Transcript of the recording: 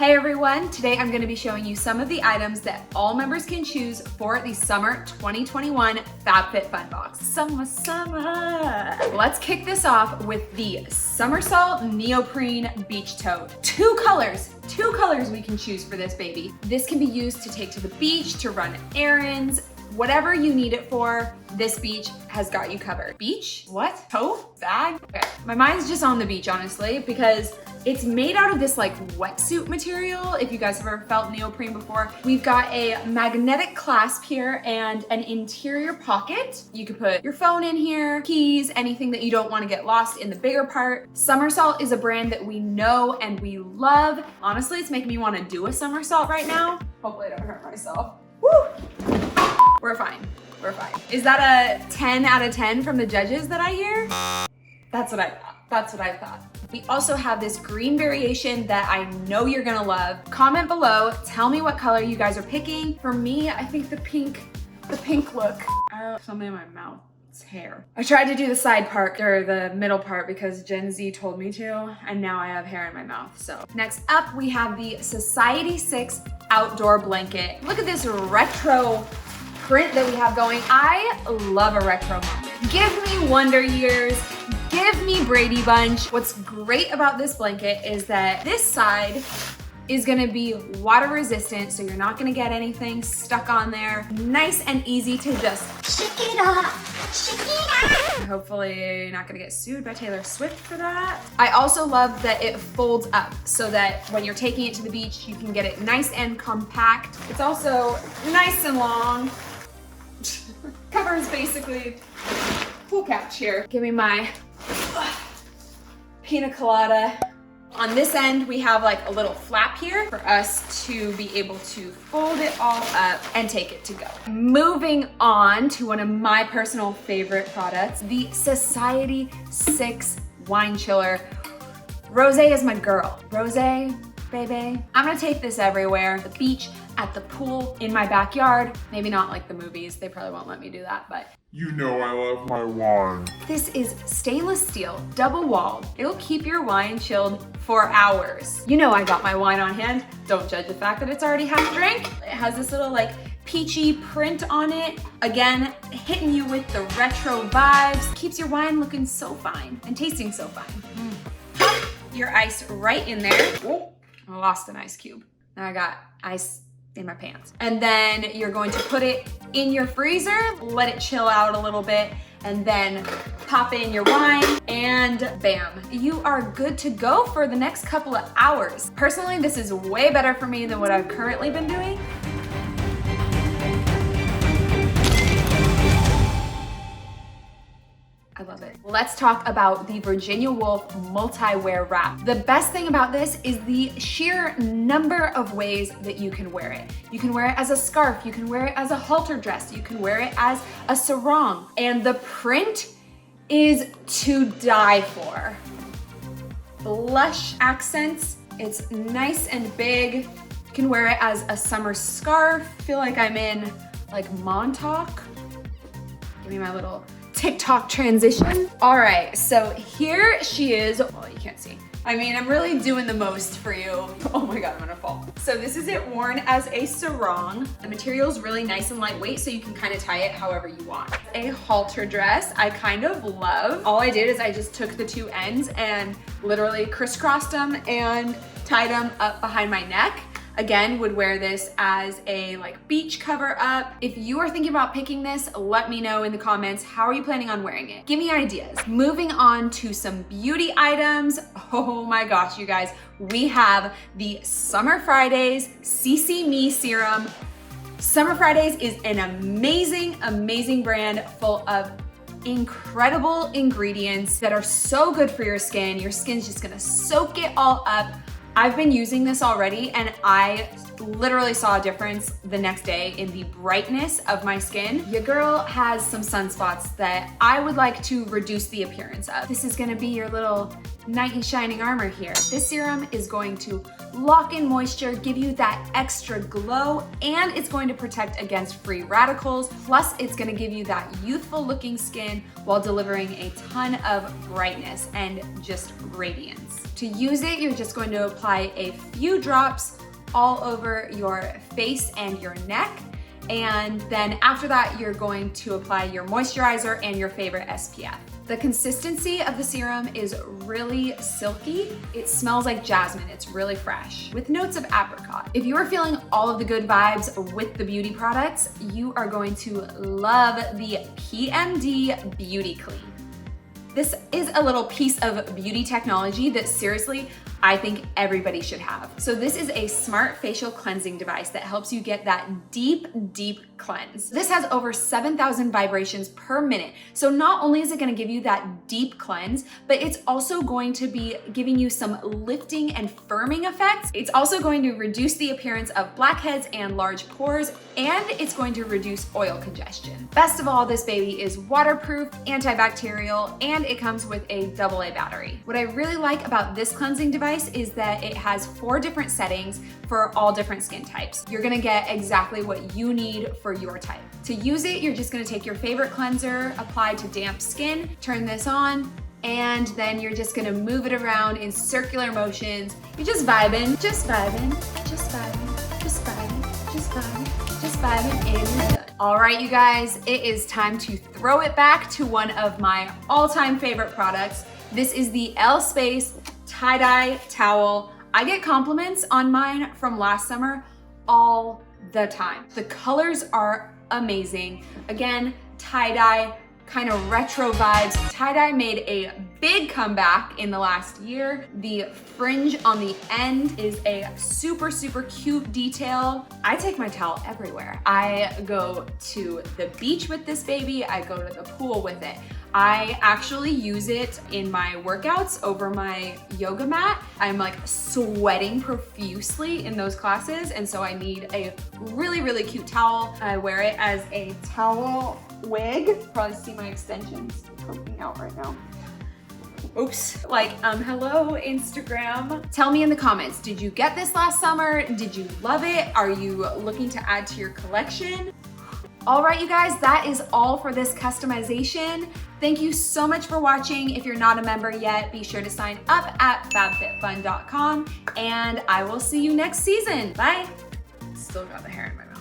Hey everyone, today I'm gonna be showing you some of the items that all members can choose for the Summer 2021 FabFitFun box. Summer! Let's kick this off with the Summersalt Neoprene Beach Tote. Two colors we can choose for this baby. This can be used to take to the beach, to run errands, whatever you need it for, this beach has got you covered. Beach? What? Tote? Bag? Okay. My mind's just on the beach, honestly, because it's made out of this like wetsuit material. If you guys have ever felt neoprene before, we've got a magnetic clasp here and an interior pocket. You can put your phone in here, keys, anything that you don't want to get lost in the bigger part. Summersalt is a brand that we know and we love. Honestly, it's making me want to do a somersault right now. Hopefully I don't hurt myself. Woo! We're fine. We're fine. Is that a 10 out of 10 from the judges that I hear? That's what I thought. That's what I thought. We also have this green variation that I know you're gonna love. Comment below, tell me what color you guys are picking. For me, I think the pink look. I have something in my mouth. It's hair. I tried to do the side part or the middle part because Gen Z told me to, and now I have hair in my mouth. So next up, we have the Society 6 outdoor blanket. Look at this retro print that we have going. I love a retro moment. Give me Wonder Years, give me Brady Bunch. What's great about this blanket is that this side is gonna be water resistant, so you're not gonna get anything stuck on there. Nice and easy to just shake it off, shake it off. Hopefully you're not gonna get sued by Taylor Swift for that. I also love that it folds up so that when you're taking it to the beach, you can get it nice and compact. It's also nice and long. Covers basically pool couch here. Give me my pina colada. On this end, we have like a little flap here for us to be able to fold it all up and take it to go. Moving on to one of my personal favorite products, the Society 6 Wine Chiller. Rosé is my girl. Rosé, baby. I'm gonna take this everywhere. The beach, at the pool, in my backyard. Maybe not like the movies. They probably won't let me do that, but you know I love my wine. This is stainless steel, double walled. It'll keep your wine chilled for hours. You know I got my wine on hand. Don't judge the fact that it's already half drank. It has this little like peachy print on it. Again, hitting you with the retro vibes. Keeps your wine looking so fine and tasting so fine. Pop your ice right in there. Oh, I lost an ice cube. Now I got ice in my pants. And then you're going to put it in your freezer, let it chill out a little bit, and then pop in your wine and bam, you are good to go for the next couple of hours. Personally, this is way better for me than what I've currently been doing. I love it. Let's talk about the Virginia Woolf multi-wear wrap. The best thing about this is the sheer number of ways that you can wear it. You can wear it as a scarf, you can wear it as a halter dress, you can wear it as a sarong, and the print is to die for. Blush accents, it's nice and big. You can wear it as a summer scarf. I feel like I'm in like Montauk. Give me my little TikTok transition. All right, so here she is. Well, you can't see. I mean, I'm really doing the most for you. Oh my God, I'm gonna fall. So this is it worn as a sarong. The material is really nice and lightweight, so you can kind of tie it however you want. A halter dress, I kind of love. All I did is I just took the two ends and literally crisscrossed them and tied them up behind my neck. Again, would wear this as a like beach cover up. If you are thinking about picking this, let me know in the comments. How are you planning on wearing it? Give me ideas. Moving on to some beauty items. Oh my gosh, you guys. We have the Summer Fridays CC Me Serum. Summer Fridays is an amazing, amazing brand full of incredible ingredients that are so good for your skin. Your skin's just gonna soak it all up. I've been using this already and I literally saw a difference the next day in the brightness of my skin. Your girl has some sunspots that I would like to reduce the appearance of. This is gonna be your little knight in shining armor here. This serum is going to lock in moisture, give you that extra glow, and it's going to protect against free radicals. Plus, it's gonna give you that youthful looking skin while delivering a ton of brightness and just radiance. To use it, you're just going to apply a few drops all over your face and your neck. And then after that, you're going to apply your moisturizer and your favorite SPF. The consistency of the serum is really silky. It smells like jasmine. It's really fresh with notes of apricot. If you are feeling all of the good vibes with the beauty products, you are going to love the PMD Beauty Clean. This is a little piece of beauty technology that seriously, I think everybody should have. So this is a smart facial cleansing device that helps you get that deep, deep cleanse. This has over 7,000 vibrations per minute. So not only is it gonna give you that deep cleanse, but it's also going to be giving you some lifting and firming effects. It's also going to reduce the appearance of blackheads and large pores, and it's going to reduce oil congestion. Best of all, this baby is waterproof, antibacterial, and it comes with a AA battery. What I really like about this cleansing device is that it has 4 different settings for all different skin types. You're gonna get exactly what you need for your type. To use it, you're just gonna take your favorite cleanser, apply to damp skin, turn this on, and then you're just gonna move it around in circular motions. You're just vibing, just vibing, just vibing, just vibing, just vibing, just vibing, and you're done. All right, you guys, it is time to throw it back to one of my all-time favorite products. This is the L Space tie-dye towel. I get compliments on mine from last summer all the time. The colors are amazing. Again, tie-dye, kind of retro vibes. Tie-dye made a big comeback in the last year. The fringe on the end is a super, super cute detail. I take my towel everywhere. I go to the beach with this baby. I go to the pool with it. I actually use it in my workouts over my yoga mat. I'm like sweating profusely in those classes, and so I need a really, really cute towel. I wear it as a towel wig. Probably see my extensions poking out right now. Oops. Like, hello, Instagram. Tell me in the comments, did you get this last summer? Did you love it? Are you looking to add to your collection? All right, you guys, that is all for this customization. Thank you so much for watching. If you're not a member yet, be sure to sign up at FabFitFun.com, and I will see you next season. Bye. Still got the hair in my mouth.